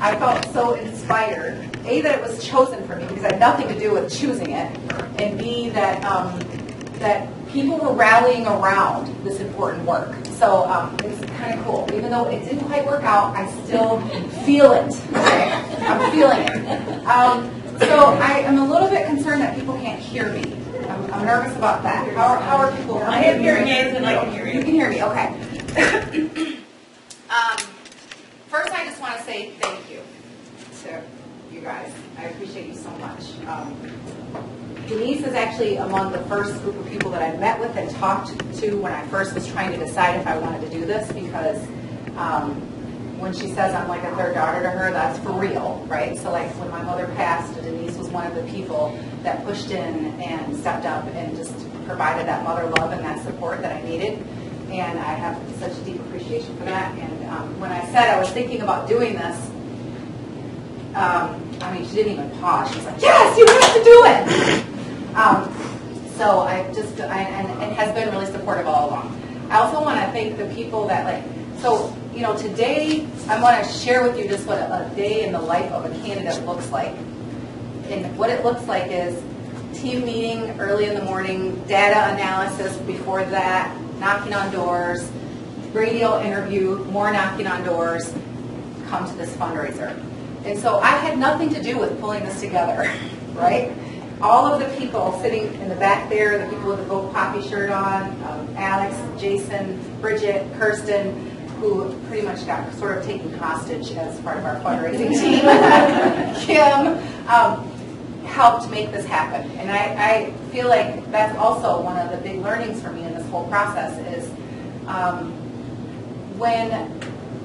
I felt so inspired. A, that it was chosen for me because I had nothing to do with choosing it, and B, that that people were rallying around this important work. So it's kind of cool. Even though it didn't quite work out, I still feel it. Okay? I'm feeling it. So I am a little bit concerned that people can't hear me. I'm nervous about that. How are people? I have hearing aids and I can hear you. You can hear me, okay. First, I just want to say thank you to you guys. I appreciate you so much. Denise is actually among the first group of people that I met with and talked to when I first was trying to decide if I wanted to do this, because when she says I'm like a third daughter to her, that's for real, right? So like when my mother passed, Denise was one of the people that pushed in and stepped up and just provided that mother love and that support that I needed. And I have such a deep appreciation for that. And when I said I was thinking about doing this, I mean, she didn't even pause. She was like, yes, you have to do it. So and it has been really supportive all along. I also want to thank the people that today I want to share with you just what a day in the life of a candidate looks like. And what it looks like is team meeting early in the morning, data analysis before that, knocking on doors, radio interview, more knocking on doors, come to this fundraiser. And so I had nothing to do with pulling this together, right? All of the people sitting in the back there, the people with the Vote Poppy shirt on, Alex, Jason, Bridget, Kirsten, who pretty much got sort of taken hostage as part of our fundraising team, Kim, helped make this happen. And I feel like that's also one of the big learnings for me in this whole process is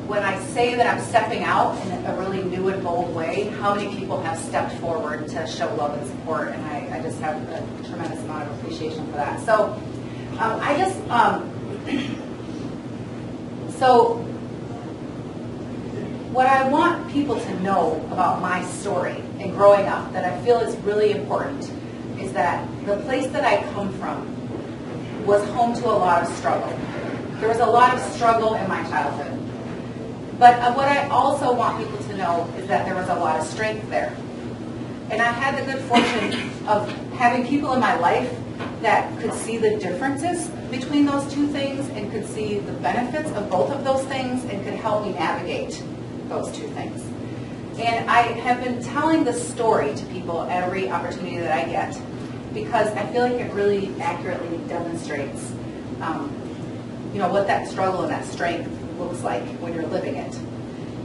when I say that I'm stepping out in a really new and bold way, how many people have stepped forward to show love and support, and I just have a tremendous amount of appreciation for that. So so what I want people to know about my story and growing up that I feel is really important is that the place that I come from was home to a lot of struggle. There was a lot of struggle in my childhood. But what I also want people to know is that there was a lot of strength there. And I had the good fortune of having people in my life that could see the differences between those two things and could see the benefits of both of those things and could help me navigate those two things. And I have been telling this story to people every opportunity that I get because I feel like it really accurately demonstrates what that struggle and that strength looks like when you're living it.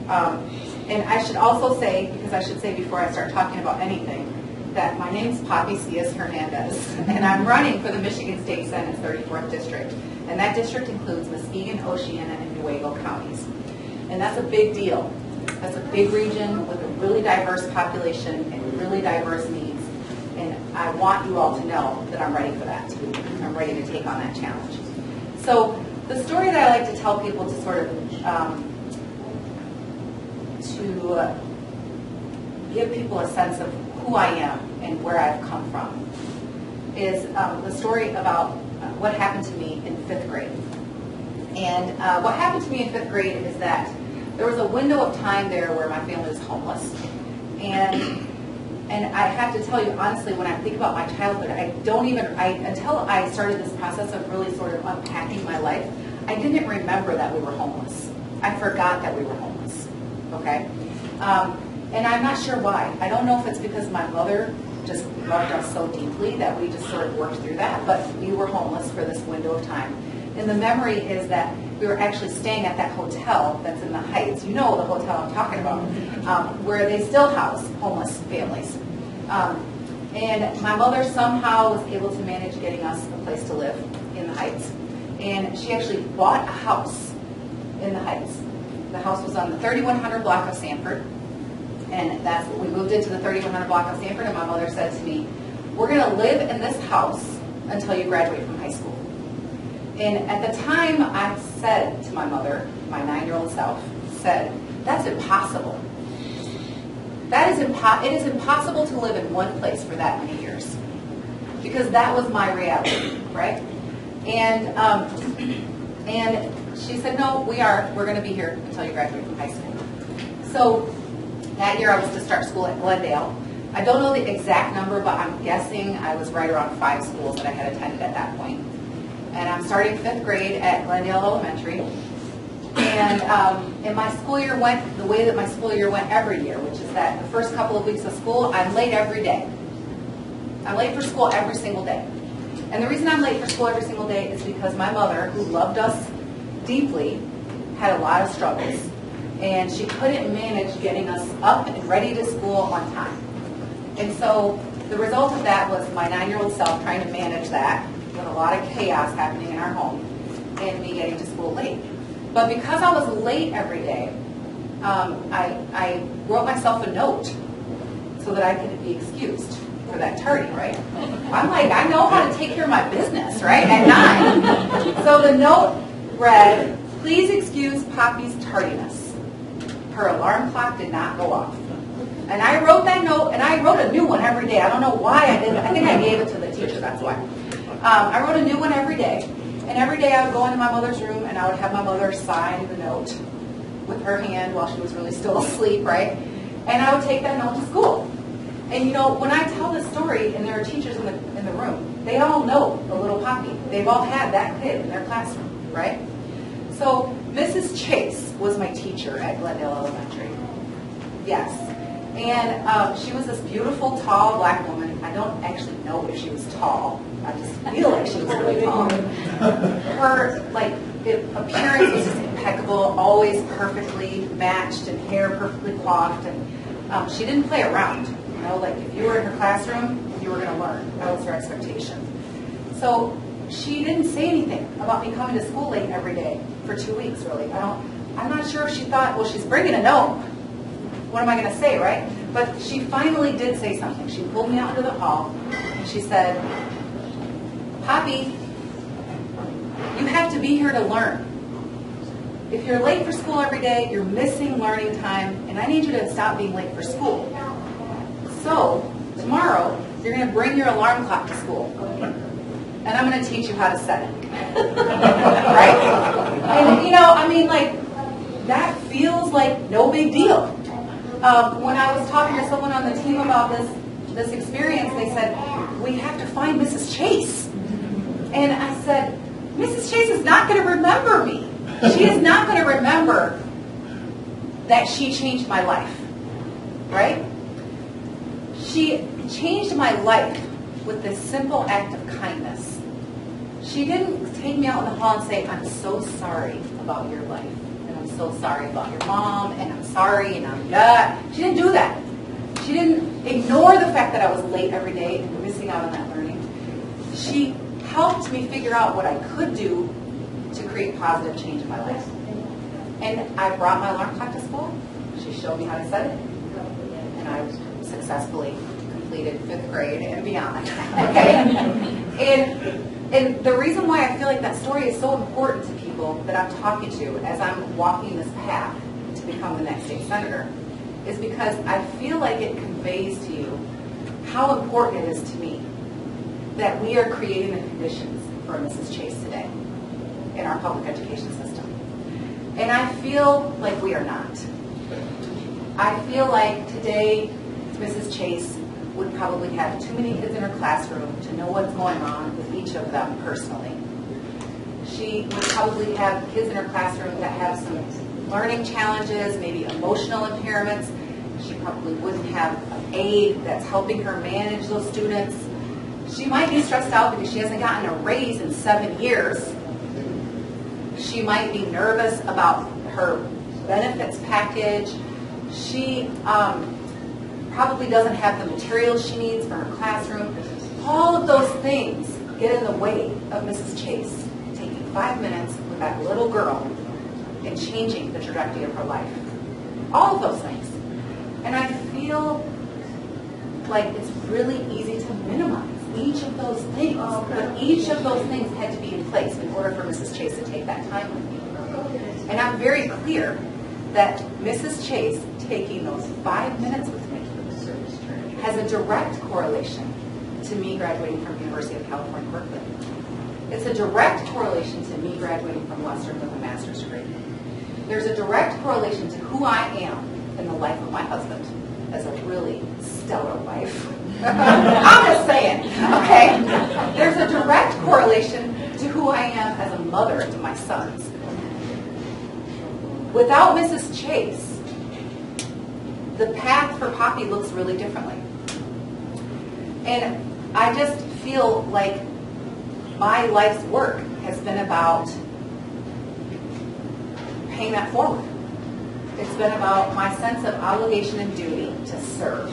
And I should also say, because I should say before I start talking about anything, that my name's Poppy C.S. Hernandez, and I'm running for the Michigan State Senate's 34th District. And that district includes Muskegon, Oceana, and Newaygo counties. And that's a big deal. That's a big region with a really diverse population and really diverse needs. And I want you all to know that I'm ready for that too. I'm ready to take on that challenge. So the story that I like to tell people to sort of give people a sense of who I am and where I've come from is the story about what happened to me in 5th grade. And what happened to me in 5th grade is that there was a window of time there where my family was homeless. And I have to tell you, honestly, when I think about my childhood, until I started this process of really sort of unpacking my life, I didn't remember that we were homeless. I forgot that we were homeless, okay? And I'm not sure why. I don't know if it's because my mother just loved us so deeply that we just sort of worked through that, but we were homeless for this window of time. And the memory is that we were actually staying at that hotel that's in the Heights. You know the hotel I'm talking about, where they still house homeless families. And my mother somehow was able to manage getting us a place to live in the Heights. And she actually bought a house in the Heights. The house was on the 3100 block of Sanford. And we moved into the 3100 block of Sanford, and my mother said to me, we're going to live in this house until you graduate from high school. And at the time, I said to my mother, my 9-year-old self, said, that's impossible. It is impossible to live in one place for that many years. Because that was my reality, right? And she said, no, we're going to be here until you graduate from high school. So That year I was to start school at Glendale. I don't know the exact number, but I'm guessing I was right around 5 schools that I had attended at that point. And I'm starting 5th grade at Glendale Elementary. And my school year went the way that my school year went every year, which is that the first couple of weeks of school, I'm late every day. I'm late for school every single day. And the reason I'm late for school every single day is because my mother, who loved us deeply, had a lot of struggles. And she couldn't manage getting us up and ready to school on time. And so the result of that was my 9-year-old self trying to manage that with a lot of chaos happening in our home and me getting to school late. But because I was late every day, I wrote myself a note so that I could be excused for that tardy, right? I'm like, I know how to take care of my business, right, at 9. So the note read, "Please excuse Poppy's tardiness. Her alarm clock did not go off." And I wrote that note, and I wrote a new one every day. I don't know why I did it. I think I gave it to the teacher, that's why. I wrote a new one every day. And every day I would go into my mother's room, and I would have my mother sign the note with her hand while she was really still asleep, right? And I would take that note to school. And you know, when I tell this story, and there are teachers in the room, they all know the little Poppy. They've all had that kid in their classroom, right? So Mrs. Chase was my teacher at Glendale Elementary. Yes. And she was this beautiful, tall black woman. I don't actually know if she was tall. I just feel like she was really tall. Her appearance was just impeccable, always perfectly matched and hair perfectly coiffed. And she didn't play around. You know, like if you were in her classroom, you were going to learn. That was her expectation. So she didn't say anything about me coming to school late every day for 2 weeks, really. I'm not sure if she thought, well, she's bringing a note. What am I going to say, right? But she finally did say something. She pulled me out into the hall, and she said, "Poppy, you have to be here to learn. If you're late for school every day, you're missing learning time, and I need you to stop being late for school. So, tomorrow, you're going to bring your alarm clock to school, and I'm going to teach you how to set it." Right? And, you know, I mean, like, that feels like no big deal. When I was talking to someone on the team about this experience, they said, "We have to find Mrs. Chase." And I said, "Mrs. Chase is not going to remember me. She is not going to remember that she changed my life." Right? She changed my life with this simple act of kindness. She didn't take me out in the hall and say, "I'm so sorry about your life. And I'm so sorry about your mom, and I'm sorry, and I'm not." She didn't do that. She didn't ignore the fact that I was late every day and missing out on that learning. She helped me figure out what I could do to create positive change in my life. And I brought my alarm clock to school. She showed me how to set it. And I successfully completed 5th grade and beyond. Okay? And the reason why I feel like that story is so important to people that I'm talking to as I'm walking this path to become the next state senator is because I feel like it conveys to you how important it is to me that we are creating the conditions for Mrs. Chase today in our public education system. And I feel like we are not. I feel like today Mrs. Chase would probably have too many kids in her classroom to know what's going on with each of them personally. She would probably have kids in her classroom that have some learning challenges, maybe emotional impairments. She probably wouldn't have an aide that's helping her manage those students. She might be stressed out because she hasn't gotten a raise in 7 years. She might be nervous about her benefits package. She probably doesn't have the materials she needs for her classroom. All of those things get in the way of Mrs. Chase taking 5 minutes with that little girl and changing the trajectory of her life. All of those things. And I feel like it's really easy to minimize each of those things. But each of those things had to be in place in order for Mrs. Chase to take that time with me. And I'm very clear that Mrs. Chase taking those 5 minutes with me has a direct correlation to me graduating from University of California, Berkeley. It's a direct correlation to me graduating from Western with a master's degree. There's a direct correlation to who I am in the life of my husband as a really stellar wife. I'm just saying, okay? There's a direct correlation to who I am as a mother to my sons. Without Mrs. Chase, the path for Poppy looks really differently. And I just feel like my life's work has been about paying that forward. It's been about my sense of obligation and duty to serve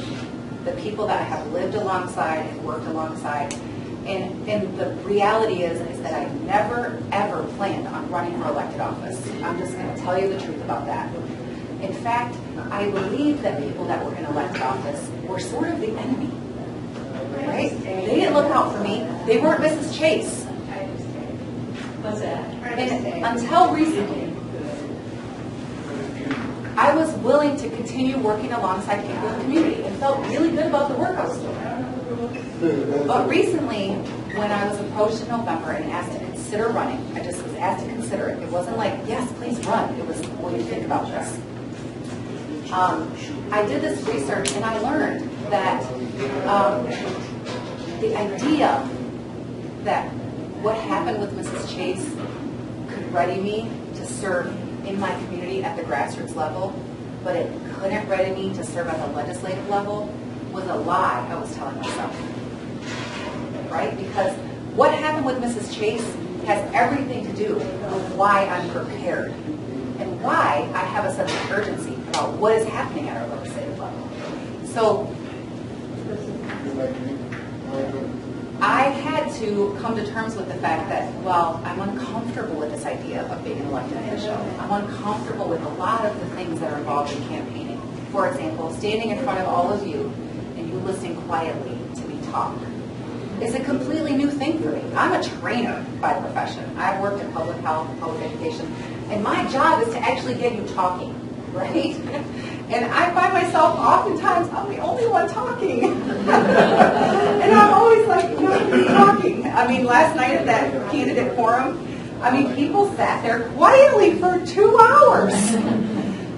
the people that I have lived alongside and worked alongside. And the reality is that I never, ever planned on running for elected office. I'm just going to tell you the truth about that. In fact, I believe that people that were in elected office were sort of the enemy. Right? They didn't look out for me. They weren't Mrs. Chase. What's that? And until recently, I was willing to continue working alongside people in the community and felt really good about the work I was doing. But recently, when I was approached in November and asked to consider running, I just was asked to consider it. It wasn't like, yes, please run. It was, what do you think about this? I did this research and I learned that the idea that what happened with Mrs. Chase could ready me to serve in my community at the grassroots level, but it couldn't ready me to serve at the legislative level was a lie I was telling myself. Right? Because what happened with Mrs. Chase has everything to do with why I'm prepared and why I have a sense of urgency about what is happening at our legislative level. So I had to come to terms with the fact that, well, I'm uncomfortable with this idea of being an elected official. I'm uncomfortable with a lot of the things that are involved in campaigning. For example, standing in front of all of you and you listening quietly to me talk is a completely new thing for me. I'm a trainer by profession. I've worked in public health, public education, and my job is to actually get you talking, right? And I find myself oftentimes, I'm the only one talking. And I'm always like, nobody's talking. I mean, last night at that candidate forum, I mean, people sat there quietly for 2 hours.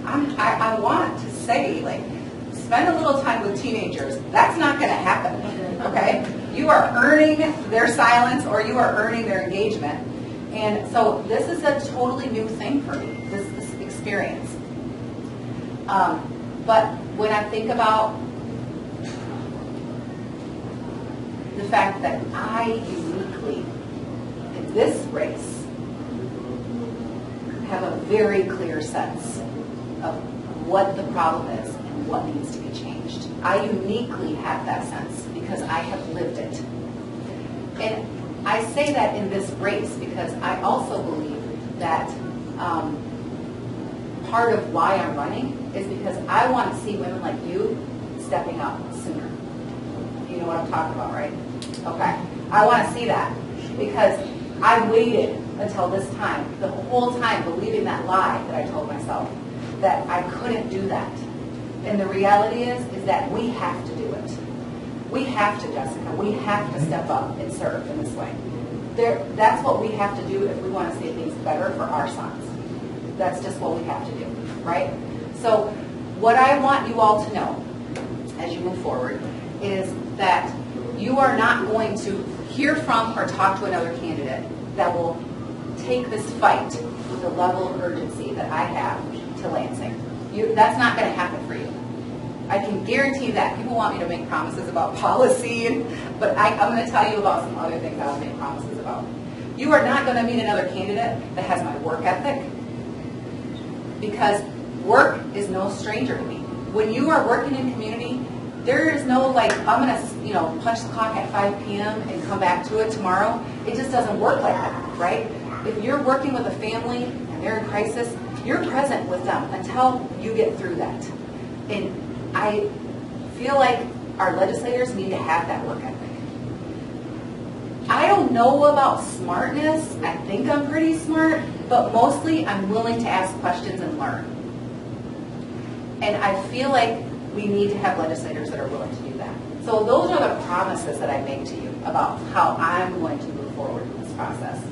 I want to say, like, spend a little time with teenagers. That's not going to happen, okay? You are earning their silence or you are earning their engagement. And so this is a totally new thing for me, this experience. But when I think about the fact that I uniquely, in this race, have a very clear sense of what the problem is and what needs to be changed. I uniquely have that sense because I have lived it. And I say that in this race because I also believe that part of why I'm running is because I want to see women like you stepping up sooner. You know what I'm talking about, right? Okay. I want to see that because I waited until this time, the whole time believing that lie that I told myself, that I couldn't do that. And the reality is that we have to do it. We have to, Jessica. We have to step up and serve in this way. That's what we have to do if we want to see things better for our sons. That's just what we have to do, right? So what I want you all to know as you move forward is that you are not going to hear from or talk to another candidate that will take this fight with the level of urgency that I have to Lansing. That's not going to happen for you. I can guarantee that. People want me to make promises about policy, but I'm going to tell you about some other things I'll make promises about. You are not going to meet another candidate that has my work ethic, because work is no stranger to me. When you are working in community, there is no like, I'm going to punch the clock at 5 p.m. and come back to it tomorrow. It just doesn't work like that, right? If you're working with a family and they're in crisis, you're present with them until you get through that. And I feel like our legislators need to have that work ethic. I don't know about smartness. I think I'm pretty smart, but mostly I'm willing to ask questions and learn. And I feel like we need to have legislators that are willing to do that. So those are the promises that I make to you about how I'm going to move forward in this process.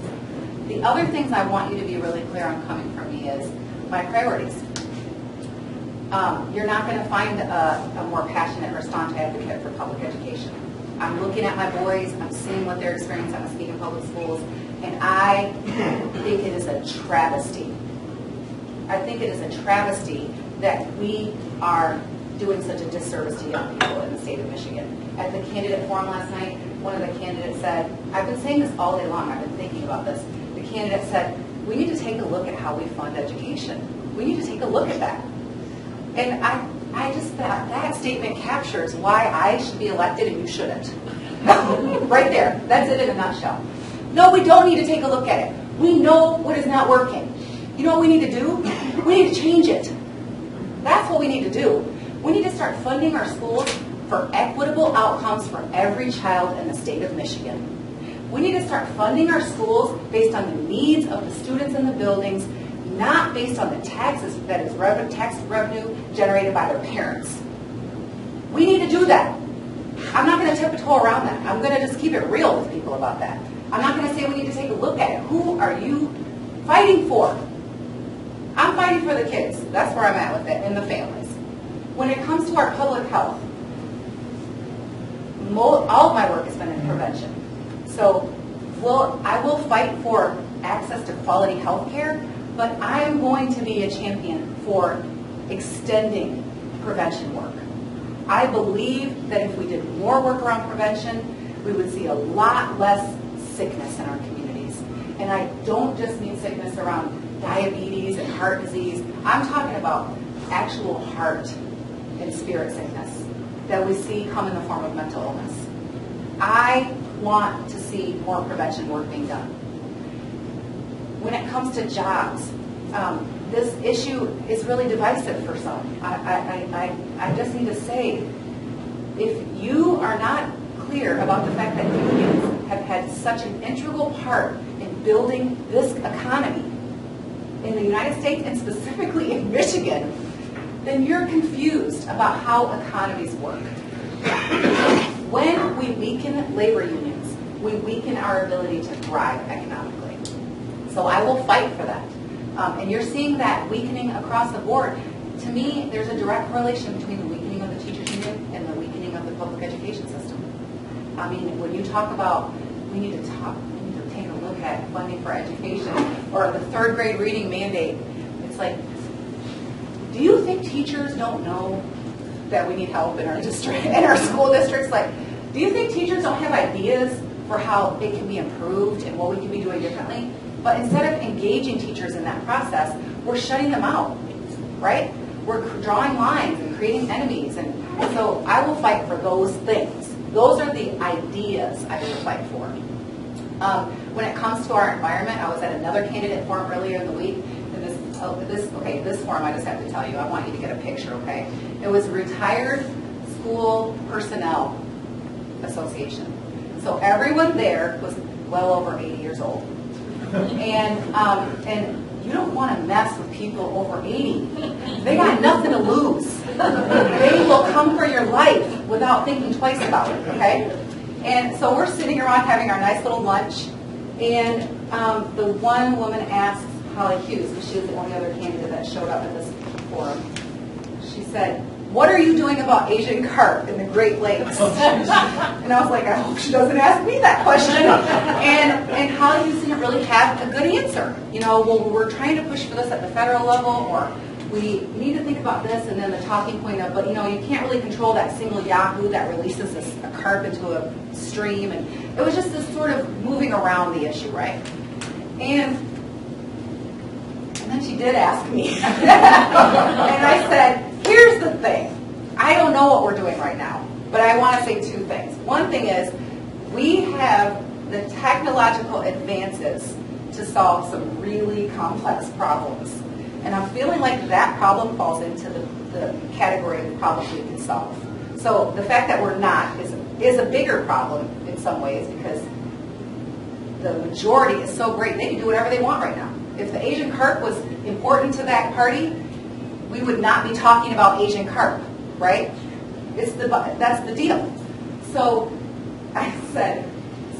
The other things I want you to be really clear on coming from me is my priorities. you're not going to find a more passionate or staunch advocate for public education. I'm looking at my boys, I'm seeing what they're experiencing at Muskegon Public Schools, and I think it is a travesty. I think it is a travesty that we are doing such a disservice to young people in the state of Michigan. At the candidate forum last night, one of the candidates said, I've been saying this all day long, I've been thinking about this. The candidate said, we need to take a look at how we fund education. We need to take a look at that. And I just thought that statement captures why I should be elected and you shouldn't. Right there. That's it in a nutshell. No, we don't need to take a look at it. We know what is not working. You know what we need to do? We need to change it. That's what we need to do. We need to start funding our schools for equitable outcomes for every child in the state of Michigan. We need to start funding our schools based on the needs of the students in the buildings, not based on the taxes, that is tax revenue generated by their parents. We need to do that. I'm not going to tiptoe around that. I'm going to just keep it real with people about that. I'm not going to say we need to take a look at it. Who are you fighting for? I'm fighting for the kids. That's where I'm at with it, and the families. When it comes to our public health, all of my work has been in prevention. So I will fight for access to quality health care, but I'm going to be a champion for extending prevention work. I believe that if we did more work around prevention, we would see a lot less sickness in our communities. And I don't just mean sickness around diabetes and heart disease. I'm talking about actual heart and spirit sickness that we see come in the form of mental illness. I want to see more prevention work being done. When it comes to jobs, this issue is really divisive for some. I just need to say, if you are not clear about the fact that unions have had such an integral part in building this economy in the United States and specifically in Michigan, then you're confused about how economies work. When we weaken labor unions, we weaken our ability to thrive economically. So I will fight for that. And you're seeing that weakening across the board. To me, there's a direct correlation between the weakening of the teachers union and the weakening of the public education system. I mean, when you talk about, we need to take a look at funding for education or the third grade reading mandate. It's like, do you think teachers don't know that we need help in our district, in our school districts? Like, do you think teachers don't have ideas for how it can be improved and what we can be doing differently? But instead of engaging teachers in that process, we're shutting them out, right? We're drawing lines and creating enemies. And so I will fight for those things. Those are the ideas I will fight for. When it comes to our environment, I was at another candidate forum earlier in the week. And this forum, I just have to tell you, I want you to get a picture, okay? It was Retired School Personnel Association. So everyone there was well over 80 years old. And you don't want to mess with people over 80. They got nothing to lose. They will come for your life without thinking twice about it, okay? And so we're sitting around having our nice little lunch, and the one woman asked Holly Hughes, because she was the only other candidate that showed up at this forum, she said, "What are you doing about Asian carp in the Great Lakes?" And I was like, I hope she doesn't ask me that question. And Holly Hughes didn't really have a good answer. You know, well, we're trying to push for this at the federal level, or we need to think about this, and then the talking point of, but you know, you can't really control that single Yahoo that releases a carp into a stream. And it was just this sort of moving around the issue, right? And then she did ask me. And I said, here's the thing. I don't know what we're doing right now, but I want to say two things. One thing is, we have the technological advances to solve some really complex problems. And I'm feeling like that problem falls into the category of problems we can solve. So the fact that we're not is a bigger problem in some ways, because the majority is so great, they can do whatever they want right now. If the Asian carp was important to that party, we would not be talking about Asian carp, right? That's the deal. So I said,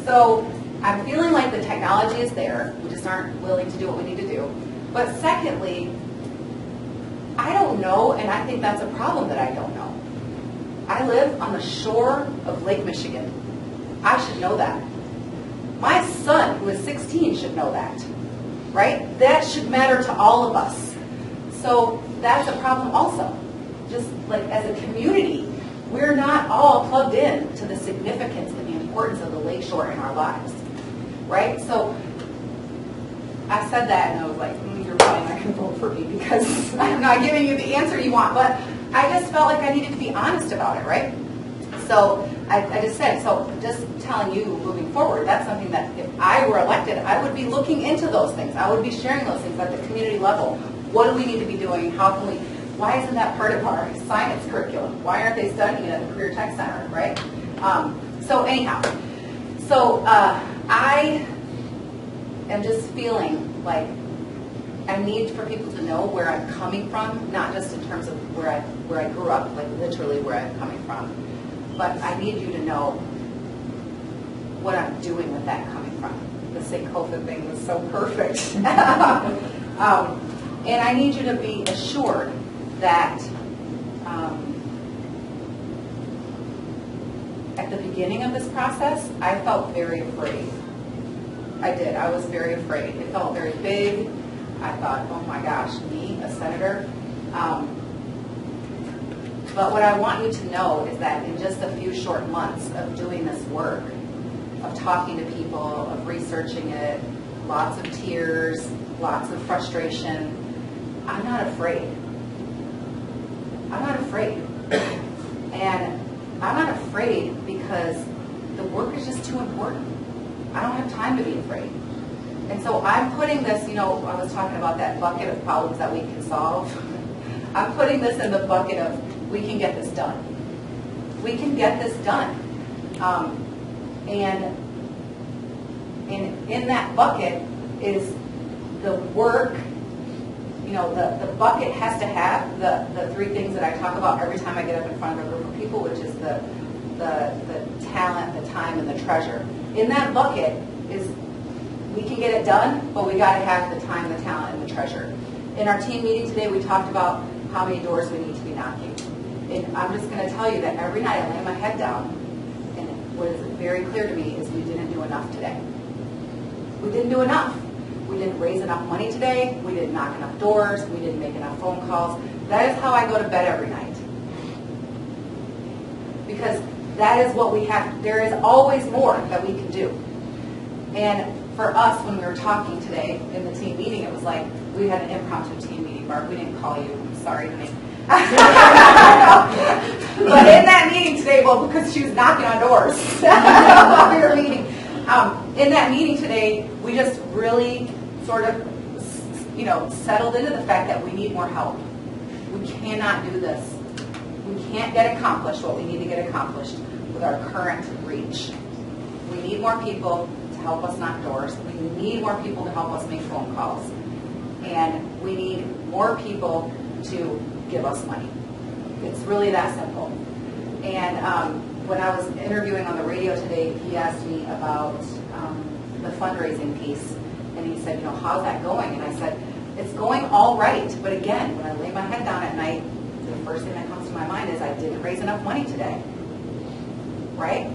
so I'm feeling like the technology is there. We just aren't willing to do what we need to do. But secondly, I don't don't know, and I think that's a problem that I don't know. I live on the shore of Lake Michigan. I should know that. My son, who is 16, should know that, right? That should matter to all of us. So that's a problem also. Just like as a community, we're not all plugged in to the significance and the importance of the lakeshore in our lives, right? So I said that and I was like, you're probably not going to vote for me because I'm not giving you the answer you want, but I just felt like I needed to be honest about it, right? So I just said, so just telling you moving forward, that's something that if I were elected, I would be looking into those things. I would be sharing those things at the community level. What do we need to be doing? How can we, why isn't that part of our science curriculum? Why aren't they studying it at the Career Tech Center, right? So anyhow, so I am just feeling like I need for people to know where I'm coming from, not just in terms of where I grew up, like literally where I'm coming from, but I need you to know what I'm doing with that coming from. The Sankofa thing was so perfect. And I need you to be assured that at the beginning of this process, I felt very afraid. I did. I was very afraid. It felt very big. I thought, oh my gosh, me, a senator? But what I want you to know is that in just a few short months of doing this work, of talking to people, of researching it, lots of tears, lots of frustration, I'm not afraid. I'm not afraid. And I'm not afraid because the work is just too important. I don't have time to be afraid. And so I'm putting this, I was talking about that bucket of problems that we can solve. I'm putting this in the bucket of we can get this done. We can get this done. And in that bucket is the work, the bucket has to have the three things that I talk about every time I get up in front of a group of people, which is the talent, the time, and the treasure. In that bucket is we can get it done, but we got to have the time, the talent, and the treasure. In our team meeting today, we talked about how many doors we need to be knocking. And I'm just going to tell you that every night I lay my head down, and what is very clear to me is we didn't do enough today. We didn't do enough. We didn't raise enough money today. We didn't knock enough doors. We didn't make enough phone calls. That is how I go to bed every night. Because that is what we have. There is always more that we can do. And for us, when we were talking today in the team meeting, it was like we had an impromptu team meeting. Barb, we didn't call you. I'm sorry, honey. But in that meeting today, well, because she was knocking on doors while we were meeting. In that meeting today, we just really sort of, settled into the fact that we need more help. We cannot do this. We can't get accomplished what we need to get accomplished with our current reach. We need more people to help us knock doors. We need more people to help us make phone calls. And we need more people to give us money. It's really that simple. And when I was interviewing on the radio today, he asked me about the fundraising piece. And he said, how's that going? And I said, it's going all right. But again, when I lay my head down at night, the first thing that comes to my mind is I didn't raise enough money today. Right?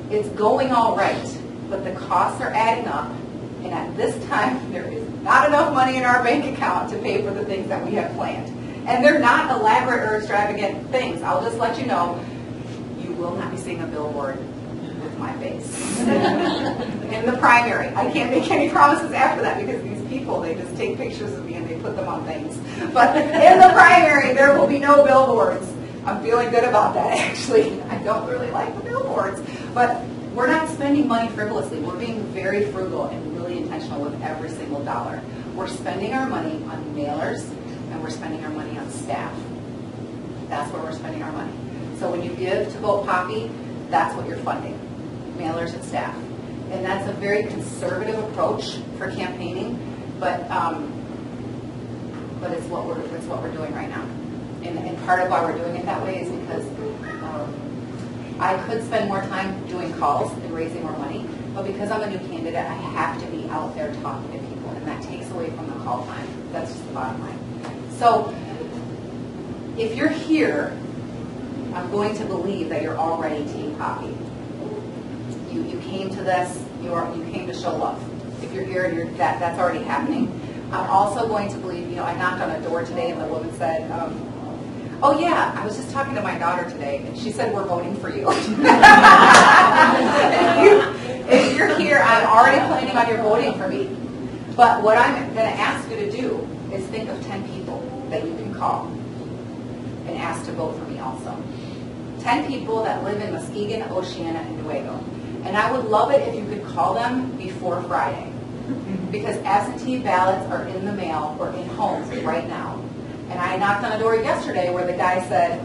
It's going all right, but the costs are adding up. And at this time, there is not enough money in our bank account to pay for the things that we have planned. And they're not elaborate or extravagant things. I'll just let you know, you will not be seeing a billboard with my face in the primary. I can't make any promises after that because these people, they just take pictures of me and they put them on things. But in the primary, there will be no billboards. I'm feeling good about that, actually. I don't really like the billboards. But we're not spending money frivolously. We're being very frugal and really intentional with every single dollar. We're spending our money on mailers, and we're spending our money on staff. That's where we're spending our money. So when you give to Vote Poppy, that's what you're funding, mailers and staff. And that's a very conservative approach for campaigning, but it's what we're doing right now. And part of why we're doing it that way is because I could spend more time doing calls and raising more money, but because I'm a new candidate, I have to be out there talking to people, and that takes away from the call time. That's just the bottom line. So if you're here, I'm going to believe that you're already Team Poppy. You came to this, you came to show love. If you're here, that's already happening. I'm also going to believe, I knocked on a door today and the woman said, oh yeah, I was just talking to my daughter today and she said we're voting for you. If you're here, I'm already planning on your voting for me. But what I'm going to ask you to do is think of 10 people that you can call and ask to vote for me also. 10 people that live in Muskegon, Oceana, and Nuevo. And I would love it if you could call them before Friday. Because absentee ballots are in the mail or in homes right now. And I knocked on a door yesterday where the guy said,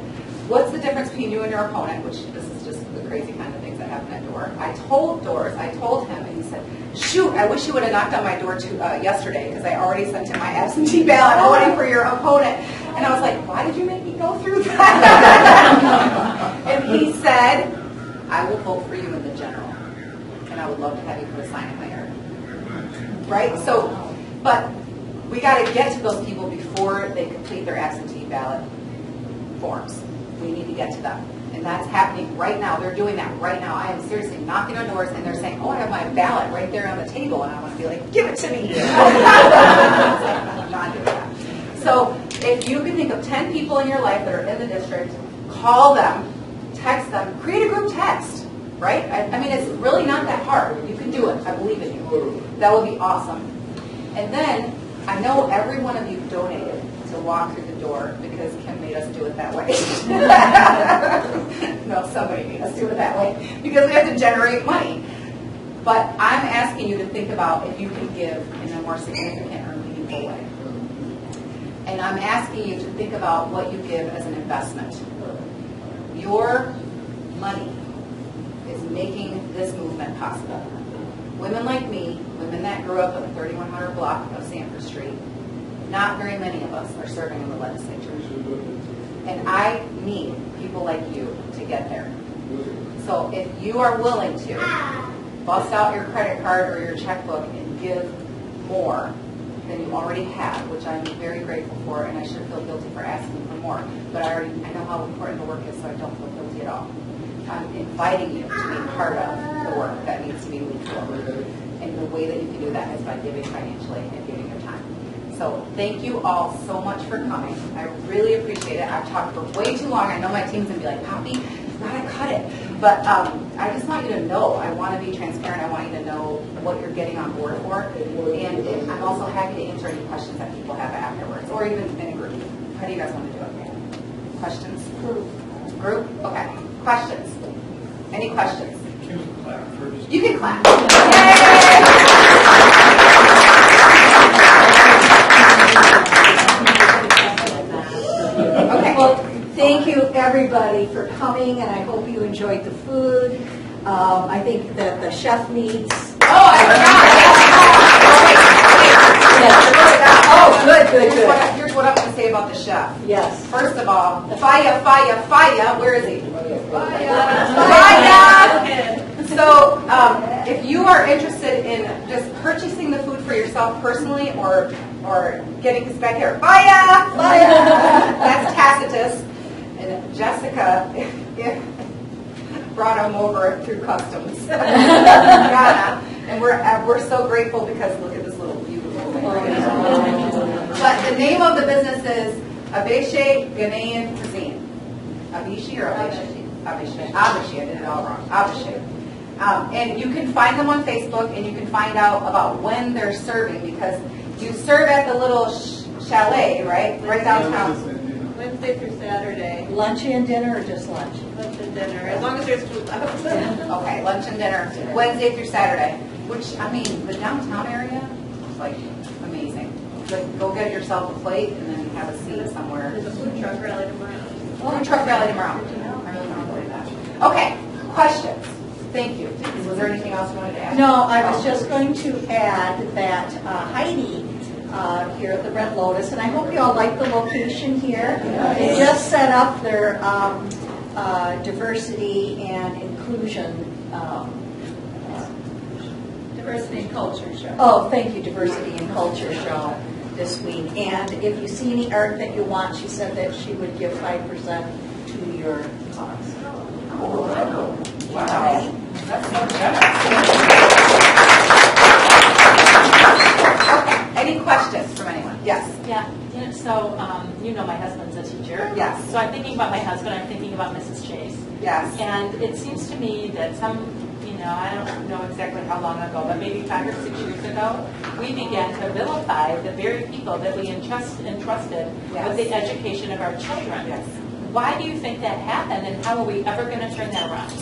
what's the difference between you and your opponent? Which this is just the crazy kind of things that happen at door. I told him, and he said, shoot, I wish you would have knocked on my door yesterday because I already sent in my absentee ballot voting for your opponent. And I was like, why did you make me go through that? And he said, I will vote for you in the general. And I would love to have you put a sign in my yard. Right? So, but we got to get to those people before they complete their absentee ballot forms. We need to get to them. And that's happening right now. They're doing that right now. I am seriously knocking on doors and they're saying, oh, I have my ballot right there on the table. And I want to be like, give it to me. I'm not doing that. So if you can think of 10 people in your life that are in the district, call them, text them, create a group text, right? I mean, it's really not that hard. You can do it. I believe in you. That would be awesome. And then I know every one of you donated to walk through the door because Kim made us do it that way. No, somebody made us do it that way because we have to generate money. But I'm asking you to think about if you can give in a more significant or meaningful way. And I'm asking you to think about what you give as an investment. Your money is making this movement possible. Women like me, women that grew up on the 3100 block of Sanford Street, not very many of us are serving in the legislature. And I need people like you to get there. So if you are willing to bust out your credit card or your checkbook and give more than you already have, which I'm very grateful for, and I should feel guilty for asking for more, but I know how important the work is, so I don't feel guilty at all. I'm inviting you to be part of the work that needs to be moved forward. And the way that you can do that is by giving financially and giving your time. So thank you all so much for coming. I really appreciate it. I've talked for way too long. I know my team's going to be like, Poppy, you've got to cut it. But I just want you to know. I want to be transparent. I want you to know what you're getting on board for. And I'm also happy to answer any questions that people have afterwards, or even in a group. How do you guys want to do it? Questions? Group? Okay. Questions? Any questions? You can clap. Okay. Well, thank you everybody for coming, and I hope you enjoyed the food. I think that the chef needs. Oh, I forgot. Oh, good. Here's what I'm going to say about the chef. Yes. First of all, fire. Where is he? Fire. So, if you are interested in just purchasing the food for yourself personally, or getting this back here, fire. That's Tacitus, and Jessica brought him over through customs, Ghana, and we're so grateful because look at this little beautiful thing. But the name of the business is Abeshe Ghanaian Cuisine. Abishi or Abeshe? Abeshe. I did it all wrong. Abeshe. And you can find them on Facebook, and you can find out about when they're serving, because you serve at the little chalet, right downtown. Wednesday through Saturday. Lunch and dinner, or just lunch? Lunch and dinner, as long as there's food left. Okay, lunch and dinner, Wednesday through Saturday. Which, I mean, the downtown area is like amazing. Like, go get yourself a plate and then have a seat somewhere. There's a food truck rally tomorrow. Food truck rally tomorrow. I really want to believe that. Okay, questions. Thank you. Was there anything else you wanted to add? No, I was just going to add that Heidi here at the Red Lotus, and I hope you all like the location here. They just set up their diversity and inclusion. Diversity and culture show. Oh, thank you, diversity and culture show. this week. And if you see any art that you want, she said that she would give 5% to your cause. Wow. That's so generous. Okay. Any questions from anyone? Yes. Yeah, so you know my husband's a teacher. Yes. So I'm thinking about my husband, I'm thinking about Mrs. Chase. Yes. And it seems to me that I don't know exactly how long ago, but maybe 5 or 6 years ago, we began to vilify the very people that we entrusted with the education of our children. Yes. Why do you think that happened, and how are we ever going to turn that around?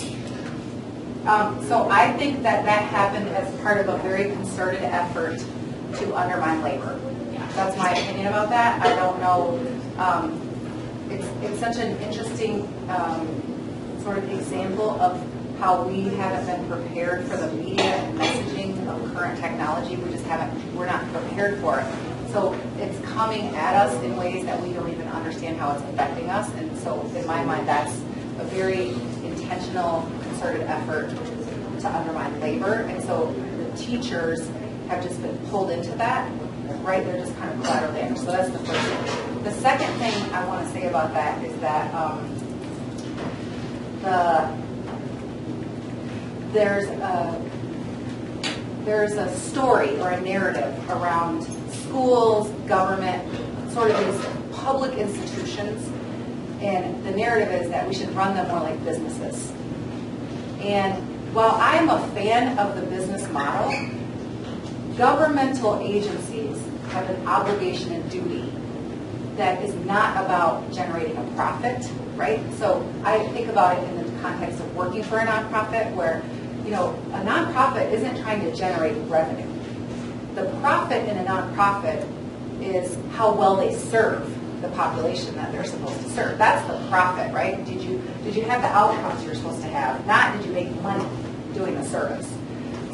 So I think that happened as part of a very concerted effort to undermine labor. That's my opinion about that. I don't know. It's such an interesting sort of example of how we haven't been prepared for the media and messaging of current technology. We're not prepared for it. So it's coming at us in ways that we don't even understand how it's affecting us. And so in my mind, that's a very intentional, concerted effort to undermine labor. And so the teachers have just been pulled into that, right? They're just kind of collateral damage. So that's the first thing. The second thing I want to say about that is that there's a story or a narrative around schools, government, sort of these public institutions, and the narrative is that we should run them more like businesses. And while I'm a fan of the business model, governmental agencies have an obligation and duty that is not about generating a profit, right? So I think about it in the context of working for a nonprofit where, a nonprofit isn't trying to generate revenue. The profit in a nonprofit is how well they serve the population that they're supposed to serve. That's the profit, right? Did you have the outcomes you're supposed to have? Not did you make money doing the service.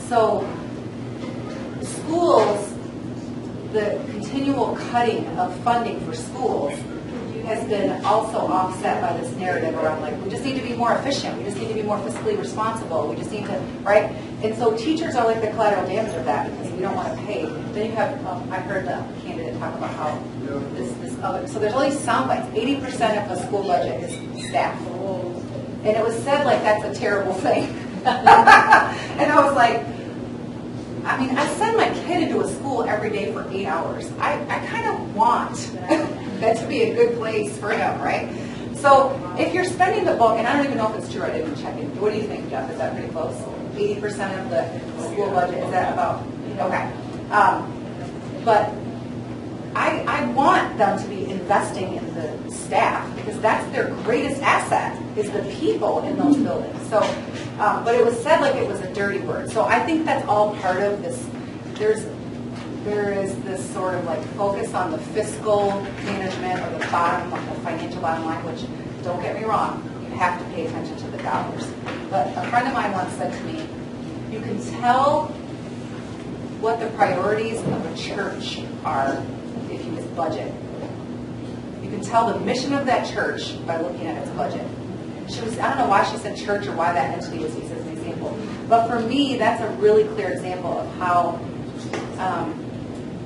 So schools, the continual cutting of funding for schools has been also offset by this narrative around we just need to be more efficient, we just need to be more fiscally responsible, we just need to, right? And so teachers are like the collateral damage of that because we don't want to pay. Then you have, I heard the candidate talk about how this other, so there's all these sound bites. 80% of the school budget is staff. And it was said like that's a terrible thing. And I was like, I send my kid into a school every day for 8 hours. I kind of want that to be a good place for him, right? So if you're spending the bulk, and I don't even know if it's true, I didn't check it. What do you think, Jeff? Is that pretty close? 80% of the school budget, is that about? Okay. But I want them to be investing in the staff because that's their greatest asset is the people in those buildings. So, but it was said like it was a dirty word. So I think that's all part of this. There is this sort of focus on the fiscal management or the financial bottom line, which don't get me wrong, you have to pay attention to the dollars. But a friend of mine once said to me, you can tell what the priorities of a church are if you its budget. You can tell the mission of that church by looking at its budget. I don't know why she said church or why that entity was used as an example. But for me, that's a really clear example of how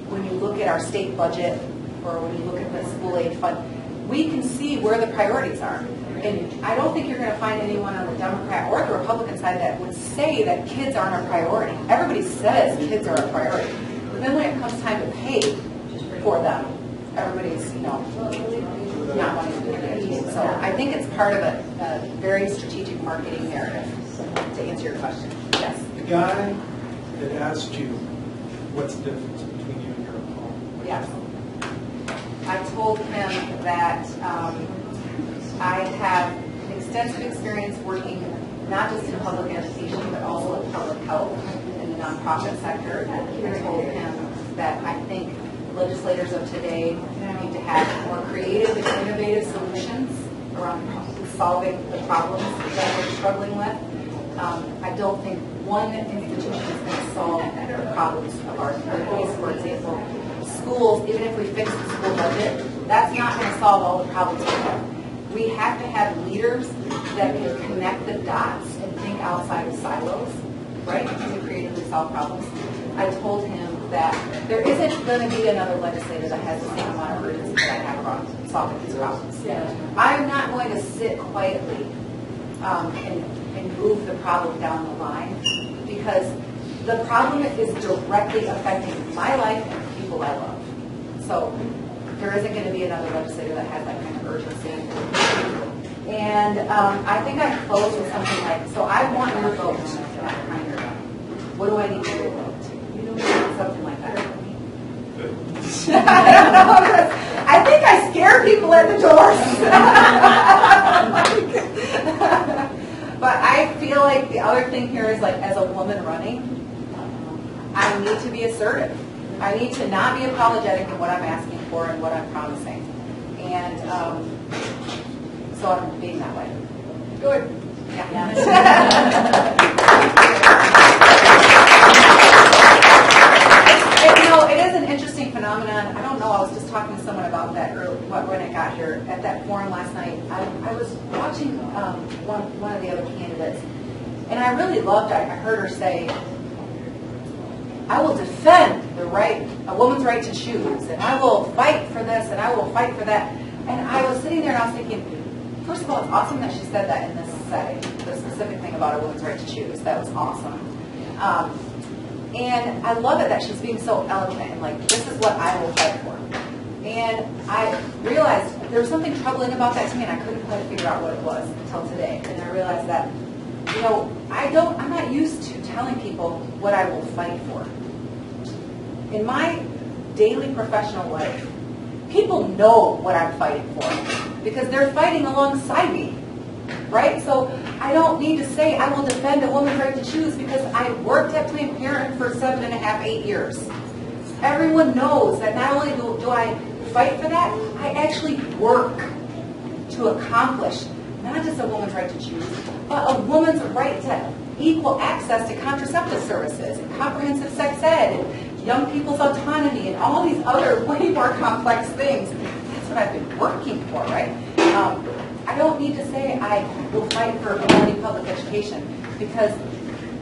when you look at our state budget or when you look at the school aid fund, we can see where the priorities are. And I don't think you're going to find anyone on the Democrat or the Republican side that would say that kids aren't a priority. Everybody says kids are a priority. But then when it comes time to pay for them, everybody's, not wanting to do it. So I think it's part of a very strategic marketing narrative, to answer your question. Yes? The guy that asked you what's the difference between you and your opponent. Yes. I told him that I have extensive experience working not just in public education, but also in public health in the nonprofit sector. I told him that I think legislators of today need to have more creative and innovative solutions around solving the problems that we're struggling with. I don't think one institution is going to solve the problems of our communities. For example, schools, even if we fix the school budget, that's not going to solve all the problems we have. We have to have leaders that can connect the dots and think outside of silos, right, to creatively solve problems. I told him that there isn't going to be another legislator that has the same amount of urgency that I have about solving these problems. I'm not going to sit quietly and move the problem down the line, because the problem is directly affecting my life and the people I love. So there isn't going to be another legislator that has that kind of urgency. And I think I close with something like, so I want your vote behind your vote. What do I need to do? Something like that. I don't know. I think I scare people at the doors. But I feel like the other thing here is, like, as a woman running, I need to be assertive. I need to not be apologetic in what I'm asking for and what I'm promising. And so I'm being that way. Good. Yeah. It is an interesting phenomenon. I don't know. I was just talking to someone about that when I got here at that forum last night. I was watching one of the other candidates, and I really loved it. I heard her say, I will defend a woman's right to choose, and I will fight for this, and I will fight for that. And I was sitting there and I was thinking, first of all, it's awesome that she said that in this setting, the specific thing about a woman's right to choose. That was awesome. And I love it that she's being so eloquent and like, this is what I will fight for. And I realized there was something troubling about that to me, and I couldn't quite figure out what it was until today. And I realized that, I'm not used to telling people what I will fight for. In my daily professional life, people know what I'm fighting for because they're fighting alongside me, right? So I don't need to say I will defend a woman's right to choose because I worked at Planned Parenthood for 7.5, 8 years. Everyone knows that not only do I fight for that, I actually work to accomplish not just a woman's right to choose, but a woman's right to equal access to contraceptive services and comprehensive sex ed and young people's autonomy and all these other way more complex things. That's what I've been working for, right? I don't need to say I will fight for quality public education because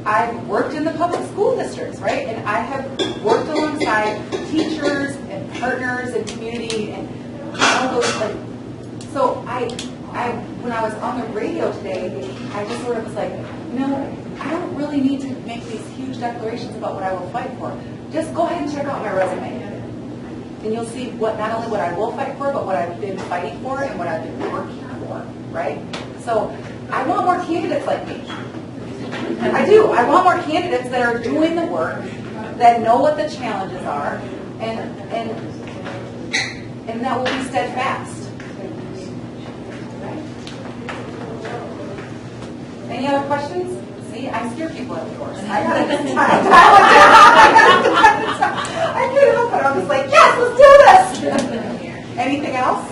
I've worked in the public school districts, right? And I have worked alongside teachers and partners and community and all those things. So when I was on the radio today, I just sort of was like, I don't really need to make these huge declarations about what I will fight for. Just go ahead and check out my resume. And you'll see not only what I will fight for, but what I've been fighting for and what I've been working for, right? So I want more candidates like me. I do. I want more candidates that are doing the work, that know what the challenges are, and that will be steadfast. Any other questions? See, I scare people at the doors. I can't help it. I'm just like, yes, let's do this. Anything else?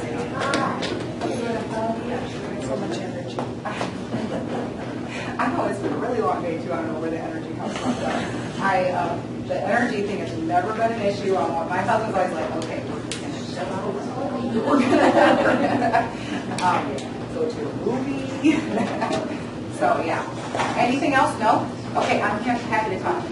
So much energy. I know it's been a really long day too. I don't know where the energy comes from. The energy thing has never been an issue. My husband's always like, okay, we're gonna go to a movie. So yeah. Anything else? No? Okay, I'm happy to talk.